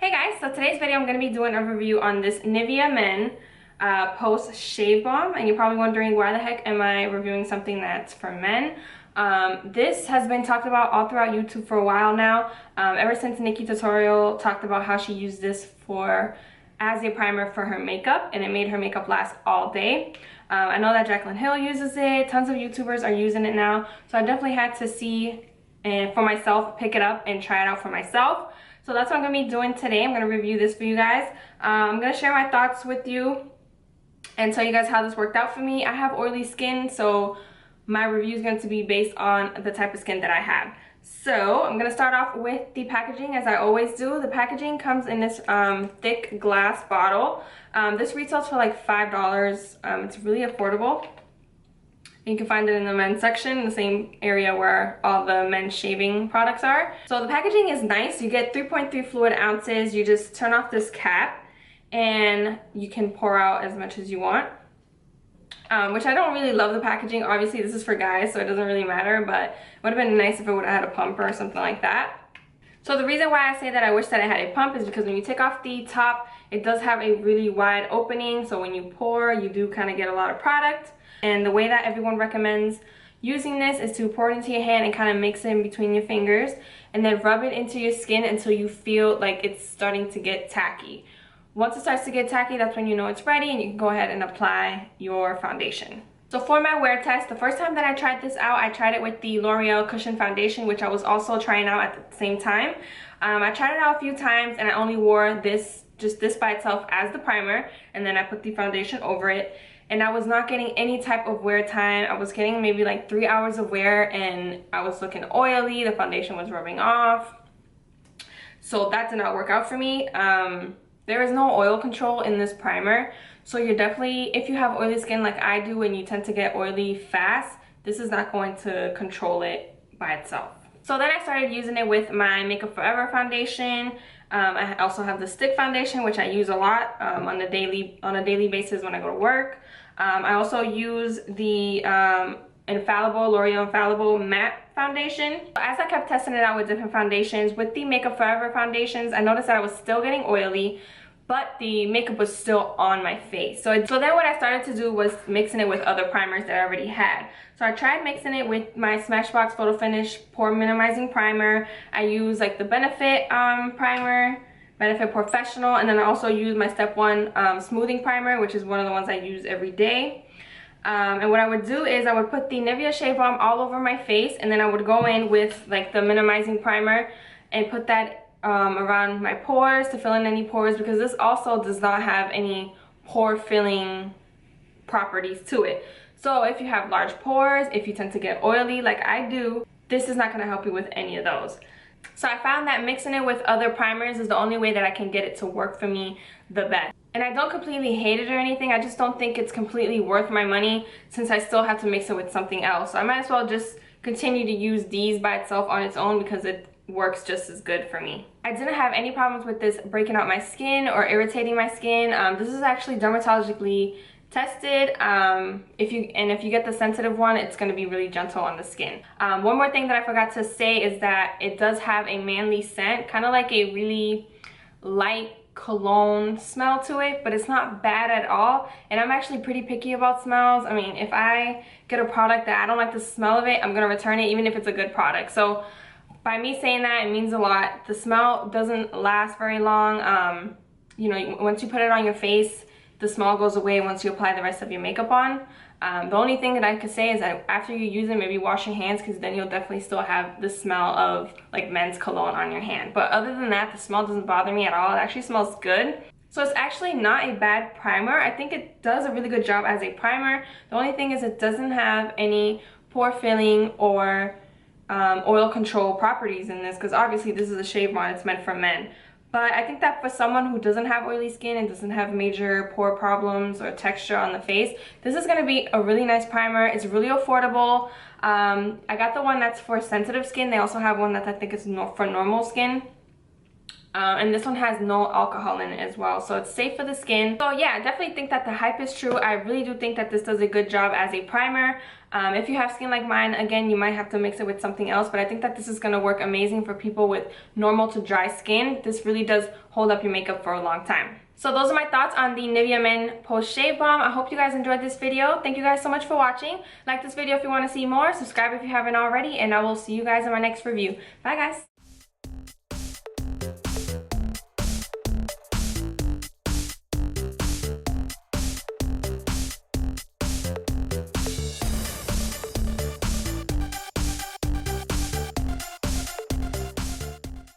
Hey guys, so today's video I'm going to be doing a review on this NIVEA Men Post Shave Balm, and you're probably wondering why the heck am I reviewing something that's for men. This has been talked about all throughout YouTube for a while now, ever since Nikki Tutorial talked about how she used this as a primer for her makeup, and it made her makeup last all day. I know that Jaclyn Hill uses it, tons of YouTubers are using it now, so I definitely had to see and for myself, pick it up and try it out for myself. So that's what I'm going to be doing today. I'm going to review this for you guys. I'm going to share my thoughts with you and tell you guys how this worked out for me. I have oily skin, so my review is going to be based on the type of skin that I have. So I'm going to start off with the packaging, as I always do. The packaging comes in this thick glass bottle. This retails for like $5. It's really affordable. You can find it in the men's section, the same area where all the men's shaving products are. So the packaging is nice. You get 3.3 fluid ounces. You just turn off this cap and you can pour out as much as you want. Which I don't really love the packaging. Obviously this is for guys, so it doesn't really matter, but it would have been nice if it would have had a pump or something like that. So the reason why I say that I wish that it had a pump is because when you take off the top, it does have a really wide opening. So when you pour, you do kind of get a lot of product. And the way that everyone recommends using this is to pour it into your hand and kind of mix it in between your fingers and then rub it into your skin until you feel like it's starting to get tacky. Once it starts to get tacky, that's when you know it's ready and you can go ahead and apply your foundation. So for my wear test, the first time that I tried this out, I tried it with the L'Oreal Cushion Foundation, which I was also trying out at the same time. I tried it out a few times and I only wore just this by itself as the primer, and then I put the foundation over it. And I was not getting any type of wear time. I was getting maybe like 3 hours of wear and I was looking oily. The foundation was rubbing off. So that did not work out for me. There is no oil control in this primer. So you're definitely, if you have oily skin like I do and you tend to get oily fast, this is not going to control it by itself. So then I started using it with my Makeup Forever foundation. I also have the stick foundation, which I use a lot on a daily basis when I go to work. I also use the L'Oreal Infallible Matte Foundation. As I kept testing it out with different foundations, with the Makeup Forever foundations, I noticed that I was still getting oily, but the makeup was still on my face. So then what I started to do was mixing it with other primers that I already had. So I tried mixing it with my Smashbox Photo Finish Pore Minimizing Primer. I use like the Benefit primer, Benefit Professional, and then I also use my Step 1 Smoothing Primer, which is one of the ones I use every day. And what I would do is I would put the NIVEA Shave Balm all over my face, and then I would go in with like the minimizing primer and put that around my pores to fill in any pores, because this also does not have any pore filling properties to it. So if you have large pores, if you tend to get oily like I do, this is not going to help you with any of those. So I found that mixing it with other primers is the only way that I can get it to work for me the best. And I don't completely hate it or anything, I just don't think it's completely worth my money since I still have to mix it with something else. So I might as well just continue to use these by itself on its own because it works just as good for me. I didn't have any problems with this breaking out my skin or irritating my skin. This is actually dermatologically tested. If you get the sensitive one, it's going to be really gentle on the skin. One more thing that I forgot to say is that it does have a manly scent, kind of like a really light cologne smell to it, but it's not bad at all. And I'm actually pretty picky about smells. I mean, if I get a product that I don't like the smell of it, I'm gonna return it even if it's a good product. So by me saying that, it means a lot. The smell doesn't last very long. You know, once you put it on your face, the smell goes away once you apply the rest of your makeup on. The only thing that I could say is that after you use it, maybe wash your hands, because then you'll definitely still have the smell of like men's cologne on your hand. But other than that, the smell doesn't bother me at all. It actually smells good. So it's actually not a bad primer. I think it does a really good job as a primer. The only thing is it doesn't have any pore filling or oil control properties in this, because obviously this is a shave balm, it's meant for men. But I think that for someone who doesn't have oily skin and doesn't have major pore problems or texture on the face, this is going to be a really nice primer. It's really affordable. I got the one that's for sensitive skin. They also have one that I think is for normal skin. And this one has no alcohol in it as well, so it's safe for the skin. So yeah, I definitely think that the hype is true. I really do think that this does a good job as a primer. If you have skin like mine, again, you might have to mix it with something else, but I think that this is going to work amazing for people with normal to dry skin. This really does hold up your makeup for a long time. So those are my thoughts on the NIVEA Men Post Shave Balm. I hope you guys enjoyed this video. Thank you guys so much for watching. Like this video if you want to see more. Subscribe if you haven't already, and I will see you guys in my next review. Bye guys.